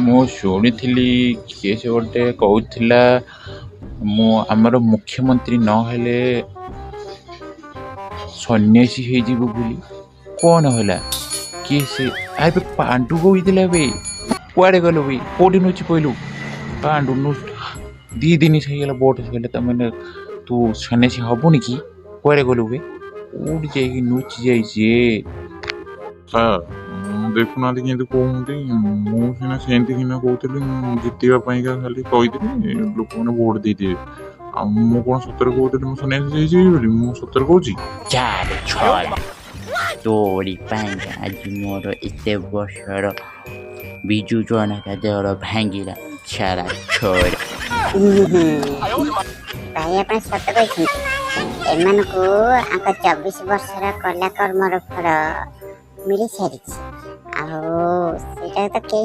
ମୁଁ ଶୁଣିଥିଲି କିଏ ସେ ଗୋଟେ କହୁଥିଲା ମୁଁ ଆମର ମୁଖ୍ୟମନ୍ତ୍ରୀ ନହେଲେ ସନ୍ନ୍ୟାସୀ ହେଇଯିବ ବୋଲି। କ'ଣ ହେଲା? କିଏ ସେ? ଆବେ ପାଣ୍ଡୁ କହିଥିଲା ବେ। କୁଆଡ଼େ ଗଲୁ ବେ? କୋଉଠି ନୁଚି ପଇଲୁ? ପାଣ୍ଡୁ 2 ଦିନ ହେଇଗଲା ବୋଟ ହେଇଗଲା ତାମାନେ ତୁ ସନ୍ନ୍ୟାସୀ ହବୁନି କି? କୁଆଡ଼େ ଗଲୁ ବେ? କୋଉଠି ଯାଇକି ନୁଚି ଯାଇଛି? ସାର୍ ଦେଖୁନାହାନ୍ତି କେମିତି କହୁଛନ୍ତି। ମୁଁ ସିନା ସେମିତି ସିନା କହୁଥିଲି, ମୁଁ ଜିତିବା ପାଇଁକା ଖାଲି କହିଥିଲି ଲୋକମାନେ ଭୋଟ ଦେଇଦେବେ। ଆଉ ମୁଁ କ'ଣ ସତରେ କହୁଥିଲି ମୁଁ ସନ୍ନ୍ୟାସୀ ହେଇଯିବି ବୋଲି? ମୁଁ ସତରେ କହୁଛି। ଚାଲେ ଛଡ଼ା ତୋରି ପାଇଁ ଆଜି ମୋର ଏତେ ବର୍ଷର ବିଜୁ ଜନତା ଦଳ ଭାଙ୍ଗିଲା। ଛାଡ଼ା ଛଡ଼ା ଭାଇ ଆପଣ ସତ କହିଛନ୍ତି। ଏମାନଙ୍କୁ ଆଙ୍କ 24 ବର୍ଷର କଲା କର୍ମର ଫଳ ମିଳି ସାରିଛି। ଆଉ ସେଇଟା ତ କେହି